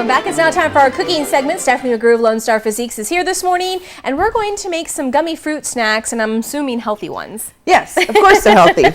back. It's now time for our cooking segment. Stephanie McGrew of Lone Star Physiques is here this morning, and we're going to make some gummy fruit snacks, and I'm assuming healthy ones. Yes, of course they're healthy.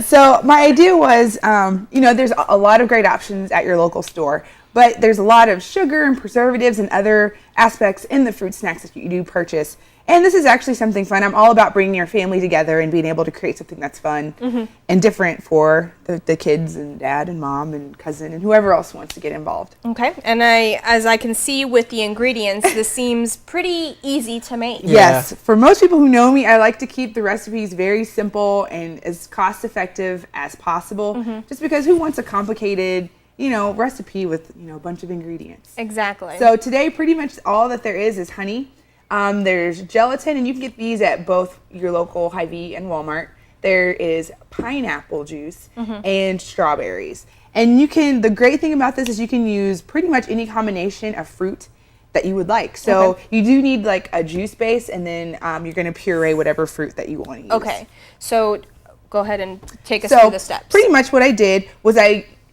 So my idea was, there's a lot of great options at your local store, but there's a lot of sugar and preservatives and other aspects in the fruit snacks that you do purchase. And this is actually something fun. I'm all about bringing your family together and being able to create something that's fun and different for the kids and dad and mom and cousin and whoever else wants to get involved. Okay, and as I can see with the ingredients, this seems pretty easy to make. Yeah. Yes, for most people who know me, I like to keep the recipes very simple and as cost effective as possible, just because who wants a complicated recipe with a bunch of ingredients. Exactly. So today pretty much all that there is honey. There's gelatin, and you can get these at both your local Hy-Vee and Walmart. There is pineapple juice and strawberries. And the great thing about this is you can use pretty much any combination of fruit that you would like. So you do need like a juice base, and then you're going to puree whatever fruit that you want to use. Okay, so go ahead and take us through the steps. Pretty much what I did was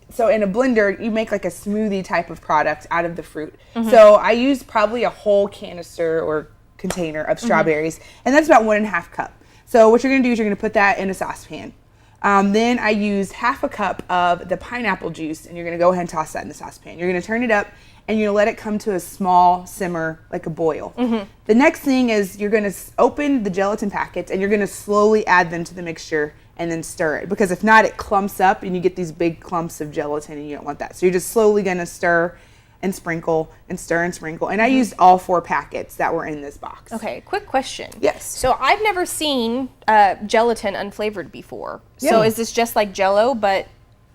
so in a blender, you make like a smoothie type of product out of the fruit. So I used probably a whole canister or container of strawberries, and that's about 1.5 cups. So what you're going to do is you're going to put that in a saucepan. Then I used 1/2 cup of the pineapple juice, and you're going to go ahead and toss that in the saucepan. You're going to turn it up, and you're going to let it come to a small simmer, like a boil. The next thing is you're going to open the gelatin packets, and you're going to slowly add them to the mixture and then stir it, because if not, it clumps up and you get these big clumps of gelatin, and you don't want that. So you're just slowly going to stir and sprinkle and stir and sprinkle. And I used all 4 packets that were in this box. Okay, quick question. Yes. So I've never seen gelatin unflavored before. Yeah. So is this just like Jell-O, but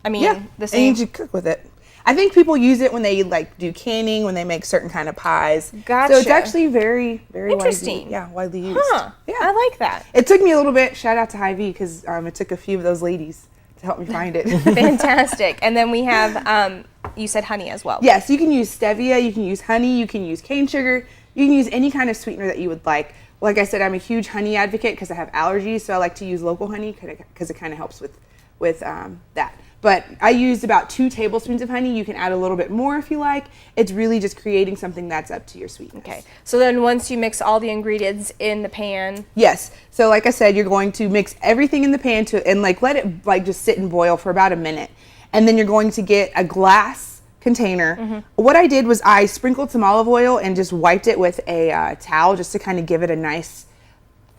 the same? And you cook with it. I think people use it when they do canning, when they make certain kind of pies. Gotcha. So it's actually very, very interesting. Widely used. Huh. Yeah. I like that. It took me a little bit. Shout out to Hy-Vee, because it took a few of those ladies to help me find it. Fantastic. And then we have, you said honey as well. Yes, you can use stevia, you can use honey, you can use cane sugar, you can use any kind of sweetener that you would like. Like I said, I'm a huge honey advocate because I have allergies, so I like to use local honey because it kind of helps with that. But I used about 2 tablespoons of honey. You can add a little bit more if you like. It's really just creating something that's up to your sweetness. Okay. So then once you mix all the ingredients in the pan. Yes. So like I said, you're going to mix everything in the pan and let it just sit and boil for about a minute. And then you're going to get a glass container. What I did was I sprinkled some olive oil and just wiped it with a towel just to kind of give it a nice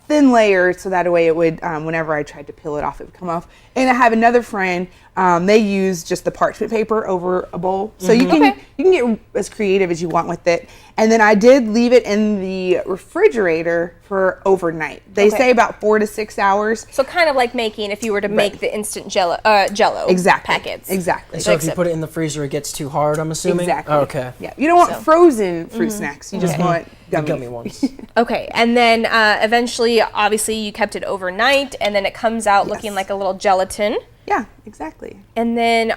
thin layer, so that way it would, whenever I tried to peel it off, it would come off. And I have another friend, they use just the parchment paper over a bowl. So you can get as creative as you want with it. And then I did leave it in the refrigerator for overnight. They say about 4 to 6 hours. So kind of like making, if you were to make the instant Jell-O packets. Exactly. So if you put it in the freezer, it gets too hard, I'm assuming? Exactly. Oh, okay. Yeah. You don't want frozen fruit snacks. You just want gummy ones. Okay. And then eventually, obviously, you kept it overnight, and then it comes out looking like a little gelatin. Yeah, exactly. And then,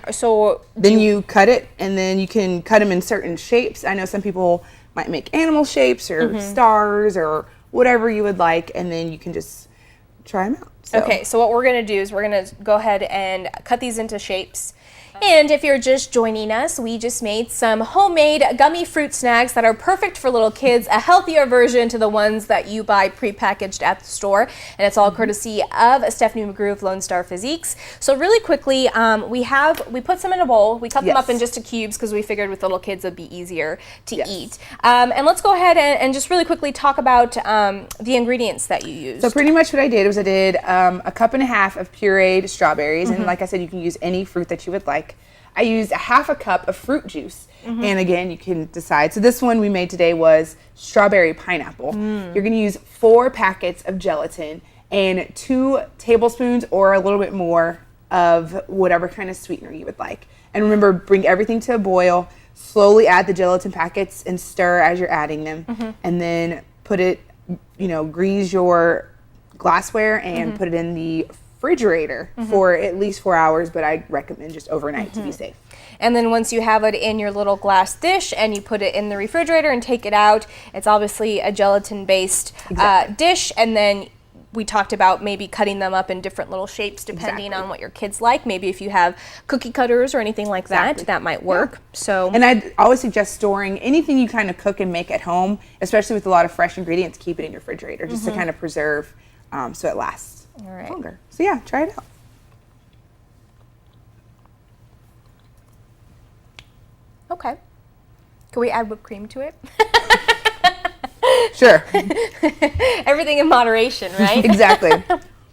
then you cut it, and then you can cut them in certain shapes. I know some people might make animal shapes or stars or whatever you would like, and then you can just try them out. So. Okay, so what we're going to do is we're going to go ahead and cut these into shapes. And if you're just joining us, we just made some homemade gummy fruit snacks that are perfect for little kids, a healthier version to the ones that you buy prepackaged at the store. And it's all courtesy of Stephanie McGrew of Lone Star Physiques. So really quickly, we put some in a bowl. We cut them up in just cubes because we figured with little kids it'd be easier to eat. And let's go ahead and just really quickly talk about the ingredients that you used. So pretty much what I did was I did 1.5 cups of pureed strawberries. And like I said, you can use any fruit that you would like. I used 1/2 cup of fruit juice, and again, you can decide. So this one we made today was strawberry pineapple. You're going to use 4 packets of gelatin and 2 tablespoons or a little bit more of whatever kind of sweetener you would like. And remember, bring everything to a boil, slowly add the gelatin packets and stir as you're adding them, and then put it, grease your glassware and put it in the refrigerator for at least 4 hours, but I recommend just overnight to be safe. And then once you have it in your little glass dish and you put it in the refrigerator and take it out, it's obviously a gelatin-based dish, and then we talked about maybe cutting them up in different little shapes depending on what your kids like. Maybe if you have cookie cutters or anything like that might work. So, and I'd always suggest storing anything you kind of cook and make at home, especially with a lot of fresh ingredients. Keep it in your refrigerator just to kind of preserve, so it lasts longer. So yeah, try it out. Okay. Can we add whipped cream to it? Sure. Everything in moderation, right? Exactly.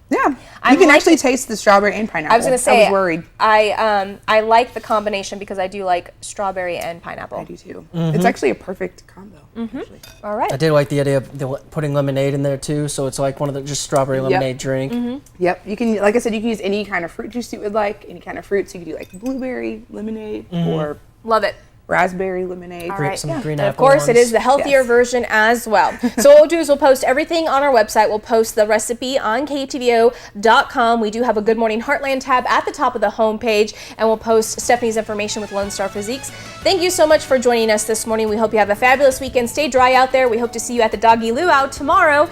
Yeah. You can actually taste the strawberry and pineapple. I was going to say, I was worried. I like the combination because I do like strawberry and pineapple. I do too. It's actually a perfect combo. Actually. All right. I did like the idea of putting lemonade in there too, so it's like one of the just strawberry lemonade drink. Yep. You can, like I said, you can use any kind of fruit juice you would like, any kind of fruits. You can do like blueberry lemonade or Love it. raspberry lemonade. All right. Some green And apple of course, it ones. is the healthier version as well. So what we'll do is we'll post everything on our website. We'll post the recipe on KTVO.com. We do have a Good Morning Heartland tab at the top of the homepage, and we'll post Stephanie's information with Lone Star Physiques. Thank you so much for joining us this morning. We hope you have a fabulous weekend. Stay dry out there. We hope to see you at the Doggy Luau tomorrow,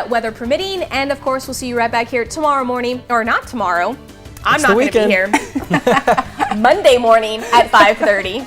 weather permitting. And of course, we'll see you right back here tomorrow morning, or not tomorrow. I'm not going to be here. Monday morning at 5:30.